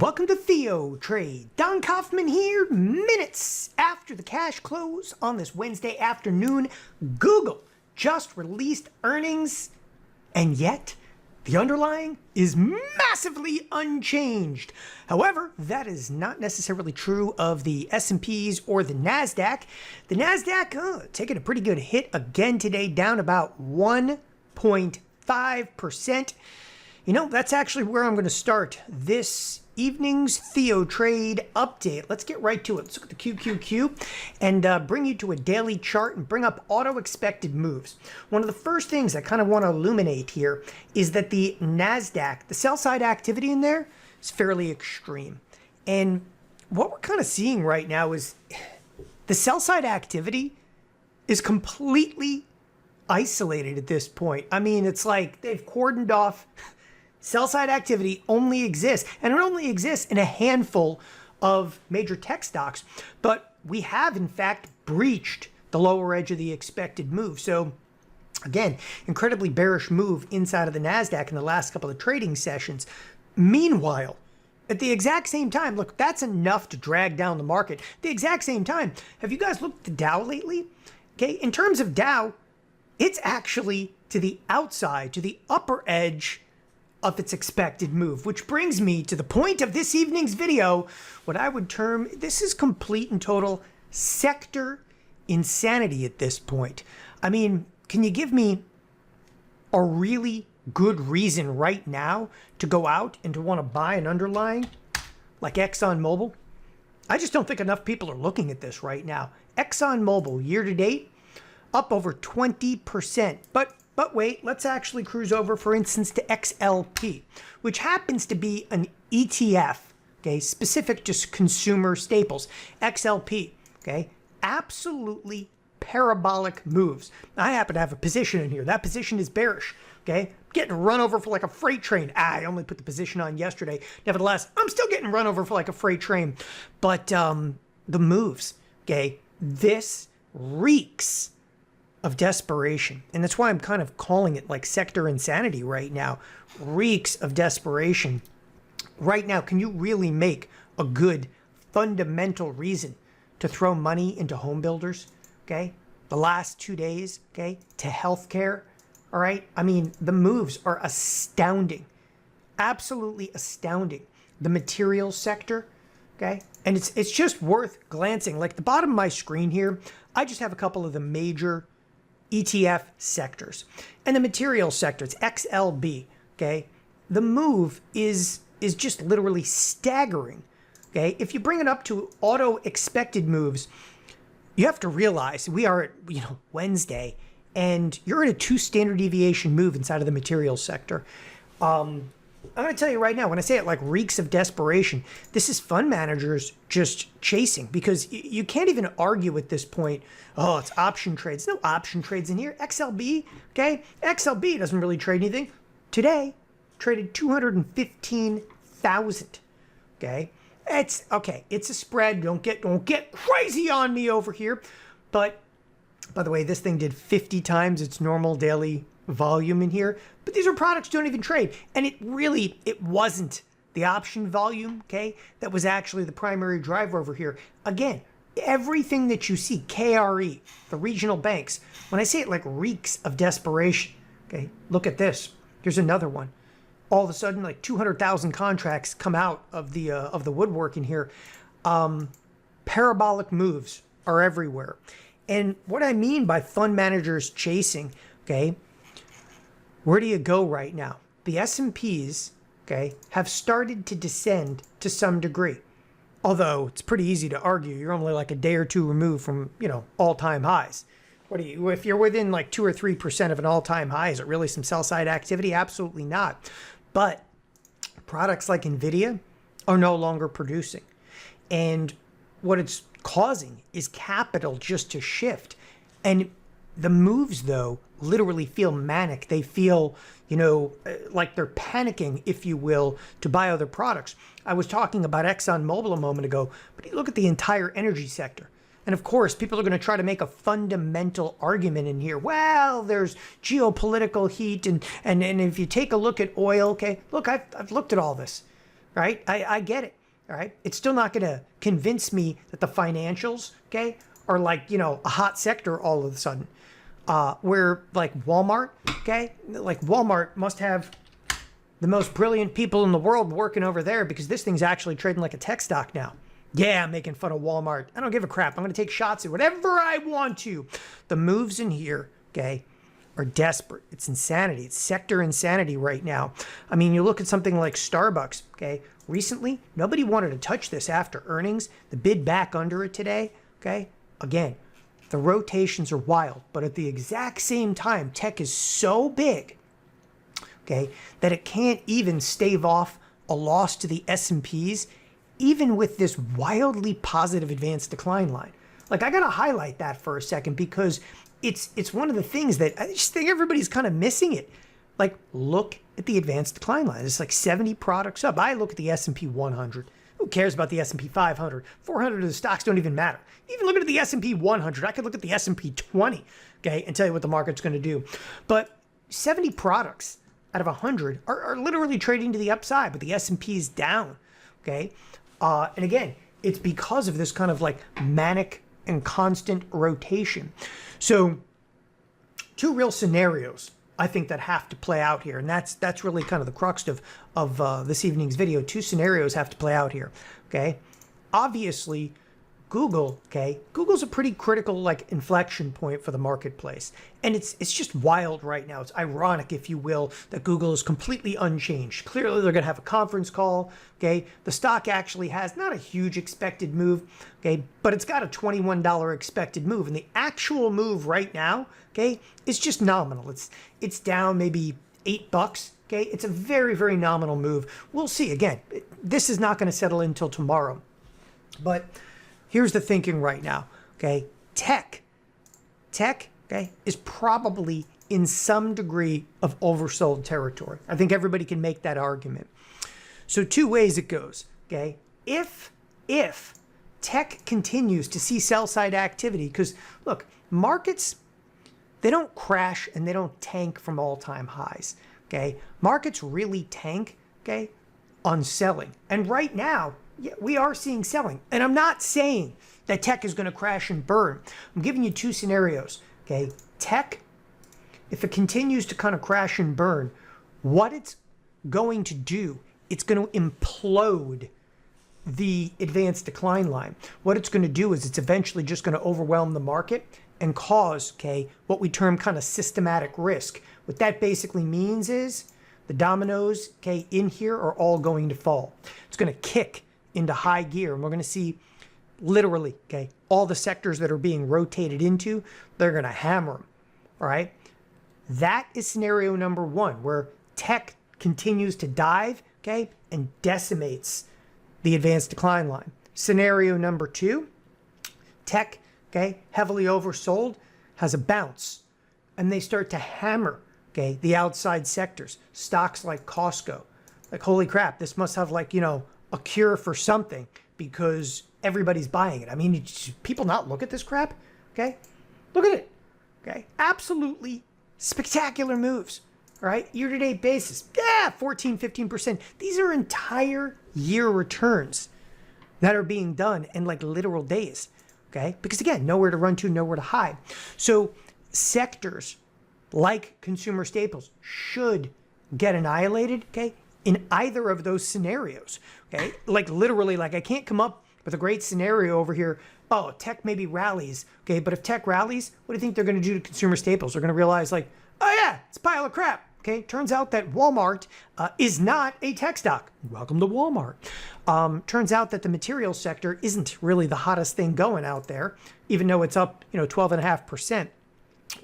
Welcome to TheoTRADE. Don Kaufman here. Minutes after the cash close on this Wednesday afternoon, Google just released earnings, and yet the underlying is massively unchanged. However, that is not necessarily true of the S&Ps or the Nasdaq. The Nasdaq taking a pretty good hit again today, down about 1.5%. You know, that's actually where I'm going to start this evening's TheoTRADE update. Let's get right to it. Let's look at the QQQ and bring you to a daily chart and bring up auto expected moves. One of the first things I kind of want to illuminate here is that the Nasdaq, the sell side activity in there is fairly extreme. And what we're kind of seeing right now is the sell side activity is completely isolated at this point. I mean, it's like they've cordoned off. Sell-side activity only exists, and it only exists in a handful of major tech stocks. But we have, in fact, breached the lower edge of the expected move. So, again, incredibly bearish move inside of the Nasdaq in the last couple of trading sessions. Meanwhile, at the exact same time, look, that's enough to drag down the market. At the exact same time, have you guys looked at the Dow lately? Okay, in terms of Dow, it's actually to the outside, to the upper edge of its expected move, which brings me to the point of this evening's video, what I would term, this is complete and total sector insanity at this point. I mean, can you give me a really good reason right now to go out and to want to buy an underlying like ExxonMobil? I just don't think enough people are looking at this right now. ExxonMobil year to date up over 20%, But wait, let's actually cruise over, for instance, to XLP, which happens to be an ETF, okay, specific to consumer staples. XLP, okay, absolutely parabolic moves. I happen to have a position in here. That position is bearish, okay? Getting run over for like a freight train. I only put the position on yesterday. Nevertheless, I'm still getting run over for like a freight train. But the moves, okay, this reeks of desperation. And that's why I'm kind of calling it like sector insanity right now. Reeks of desperation. Right now, can you really make a good fundamental reason to throw money into home builders? Okay. The last 2 days, okay, to healthcare. All right. I mean, the moves are astounding. Absolutely astounding. The materials sector. Okay. And it's just worth glancing. Like the bottom of my screen here, I just have a couple of the major ETF sectors. And the materials sector, it's XLB, okay? The move is just literally staggering, okay? If you bring it up to auto expected moves, you have to realize we are at, Wednesday, and you're in a 2 standard deviation move inside of the materials sector. I'm going to tell you right now, when I say it like reeks of desperation, this is fund managers just chasing, because you can't even argue at this point, oh, it's option trades. No option trades in here. XLB, okay? XLB doesn't really trade anything. Today, traded 215,000, okay? It's okay. It's a spread. Don't get crazy on me over here. But by the way, this thing did 50 times its normal daily volume in here, but these are products don't even trade. And it wasn't the option volume, okay, that was actually the primary driver over here. Again, everything that you see, KRE, the regional banks, when I say it like reeks of desperation, okay, look at this. Here's another one. All of a sudden, like 200,000 contracts come out of the woodwork in here. Parabolic moves are everywhere. And what I mean by fund managers chasing, okay, where do you go right now? The S&Ps, okay, have started to descend to some degree. Although it's pretty easy to argue, you're only like a day or two removed from, all-time highs. If you're within like 2 or 3% of an all-time high, is it really some sell-side activity? Absolutely not. But products like Nvidia are no longer producing. And what it's causing is capital just to shift. And the moves, though, literally feel manic. They feel, like they're panicking, if you will, to buy other products. I was talking about ExxonMobil a moment ago, but you look at the entire energy sector. And of course, people are going to try to make a fundamental argument in here. Well, there's geopolitical heat, and if you take a look at oil, okay, look, I've looked at all this. right? I get it, all right? It's still not going to convince me that the financials, okay, are like, you know, a hot sector all of a sudden. Where like Walmart, okay, like Walmart must have the most brilliant people in the world working over there because this thing's actually trading like a tech stock now. Yeah, I'm making fun of Walmart. I don't give a crap. I'm going to take shots at whatever I want to. The moves in here, okay, are desperate. It's insanity. It's sector insanity right now. I mean, you look at something like Starbucks, okay? Recently, nobody wanted to touch this after earnings. The bid back under it today, okay? Again, the rotations are wild. But at the exact same time, tech is so big, okay, that it can't even stave off a loss to the S&Ps, even with this wildly positive advanced decline line. Like, I gotta highlight that for a second because it's one of the things that I just think everybody's kind of missing it. Like, look at the advanced decline line. It's like 70 products up. I look at the S&P 100. Who cares about the S&P 500? 400 of the stocks don't even matter. Even looking at the S&P 100, I could look at the S&P 20, okay, and tell you what the market's going to do. But 70 products out of 100 are literally trading to the upside, but the S&P is down, okay? And again, it's because of this kind of like manic and constant rotation. So two real scenarios I think that have to play out here. And that's really kind of the crux of this evening's video. Two scenarios have to play out here, okay? Obviously, Google, okay? Google's a pretty critical like inflection point for the marketplace. And it's just wild right now. It's ironic, if you will, that Google is completely unchanged. Clearly, they're going to have a conference call, okay? The stock actually has not a huge expected move, okay? But it's got a $21 expected move. And the actual move right now, okay, is just nominal. It's down maybe $8, okay? It's a very, very nominal move. We'll see. Again, this is not going to settle in until tomorrow. But here's the thinking right now, okay? Tech, okay, is probably in some degree of oversold territory. I think everybody can make that argument. So two ways it goes, okay? If tech continues to see sell-side activity, because look, markets, they don't crash and they don't tank from all-time highs, okay? Markets really tank, okay, on selling. And right now, yeah, we are seeing selling. And I'm not saying that tech is going to crash and burn. I'm giving you two scenarios, okay? Tech, if it continues to kind of crash and burn, what it's going to do, it's going to implode the advanced decline line. What it's going to do is it's eventually just going to overwhelm the market and cause, okay, what we term kind of systematic risk. What that basically means is the dominoes, okay, in here are all going to fall. It's going to kick into high gear, and we're going to see literally, okay, all the sectors that are being rotated into, they're going to hammer them, all right? That is scenario number one, where tech continues to dive, okay, and decimates the advanced decline line. Scenario number two, tech, okay, heavily oversold, has a bounce, and they start to hammer, okay, the outside sectors, stocks like Costco. Like, holy crap, this must have like, you know, a cure for something because everybody's buying it. I mean, people not look at this crap, okay? Look at it, okay? Absolutely spectacular moves, all right? Year-to-date basis, yeah, 14, 15%. These are entire year returns that are being done in like literal days, okay? Because again, nowhere to run to, nowhere to hide. So sectors like consumer staples should get annihilated, okay, in either of those scenarios, okay? Like literally, like I can't come up with a great scenario over here. Oh, tech maybe rallies, okay? But if tech rallies, what do you think they're going to do to consumer staples? They're going to realize like, oh yeah, it's a pile of crap, okay? Turns out that Walmart is not a tech stock. Welcome to Walmart. Turns out that the materials sector isn't really the hottest thing going out there, even though it's up, you know, 12.5%.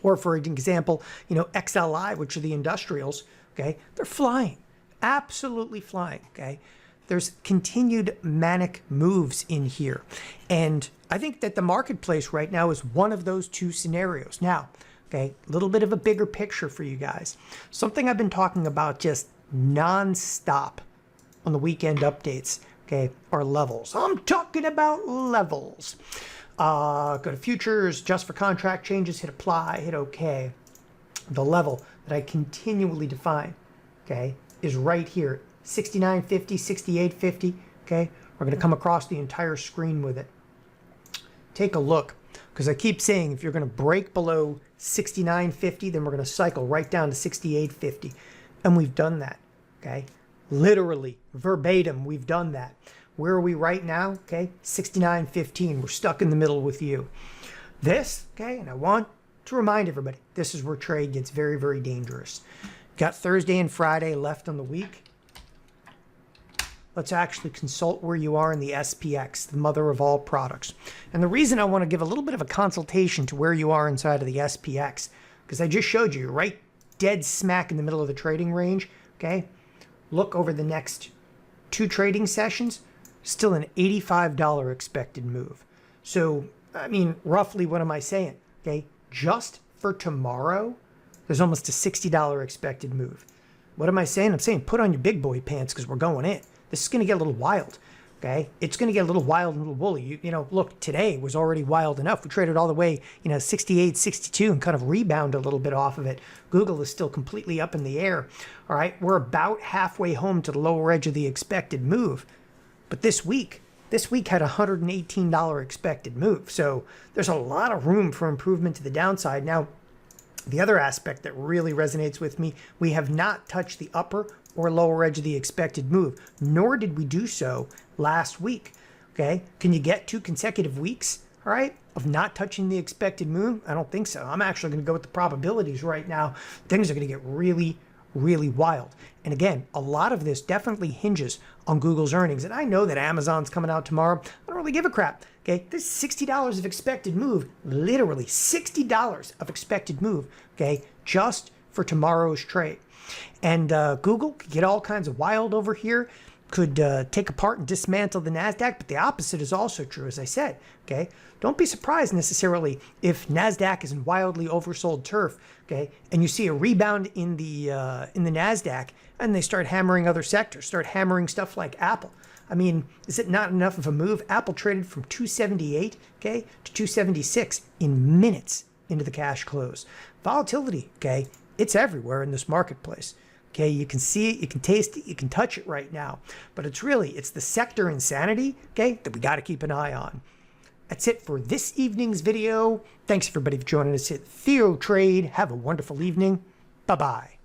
Or for example, you know, XLI, which are the industrials, okay? They're flying. Absolutely flying, okay? There's continued manic moves in here. And I think that the marketplace right now is one of those two scenarios. Now, okay, a little bit of a bigger picture for you guys. Something I've been talking about just nonstop on the weekend updates, okay, are levels. I'm talking about levels. Go to futures, just for contract changes, hit apply, hit OK. The level that I continually define, okay, is right here 69.50, 68.50, okay? We're going to come across the entire screen with it. Take a look, because I keep saying if you're going to break below 69.50, then we're going to cycle right down to 68.50. And we've done that, okay? Literally, verbatim, we've done that. Where are we right now? Okay, 69.15. We're stuck in the middle with you. This, okay, and I want to remind everybody, this is where trade gets very, very dangerous. Got Thursday and Friday left on the week. Let's actually consult where you are in the SPX, the mother of all products. And the reason I want to give a little bit of a consultation to where you are inside of the SPX, because I just showed you, right dead smack in the middle of the trading range, okay? Look over the next 2 trading sessions, still an $85 expected move. So, I mean, roughly what am I saying? Okay, just for tomorrow, there's almost a $60 expected move. What am I saying? I'm saying put on your big boy pants because we're going in. This is going to get a little wild, okay? It's going to get a little wild and a little woolly. You know, look, today was already wild enough. We traded all the way, 68, 62 and kind of rebound a little bit off of it. Google is still completely up in the air, all right? We're about halfway home to the lower edge of the expected move. But this week had a $118 expected move. So there's a lot of room for improvement to the downside. Now, the other aspect that really resonates with me, we have not touched the upper or lower edge of the expected move, nor did we do so last week. Okay, can you get 2 consecutive weeks, all right, of not touching the expected move? I don't think so. I'm actually going to go with the probabilities right now. Things are going to get really, really wild. And again, a lot of this definitely hinges on Google's earnings. And I know that Amazon's coming out tomorrow. I don't really give a crap. Okay, this is $60 of expected move, literally $60 of expected move, okay, just for tomorrow's trade. And Google could get all kinds of wild over here, could take apart and dismantle the Nasdaq, but the opposite is also true, as I said, okay? Don't be surprised necessarily if Nasdaq is in wildly oversold turf, okay, and you see a rebound in the Nasdaq, and they start hammering other sectors, start hammering stuff like Apple. I mean, is it not enough of a move? Apple traded from 278, okay, to 276 in minutes into the cash close. Volatility, okay, it's everywhere in this marketplace. Okay, you can see it, you can taste it, you can touch it right now. But it's the sector insanity, okay, that we got to keep an eye on. That's it for this evening's video. Thanks everybody for joining us at TheoTRADE. Have a wonderful evening. Bye-bye.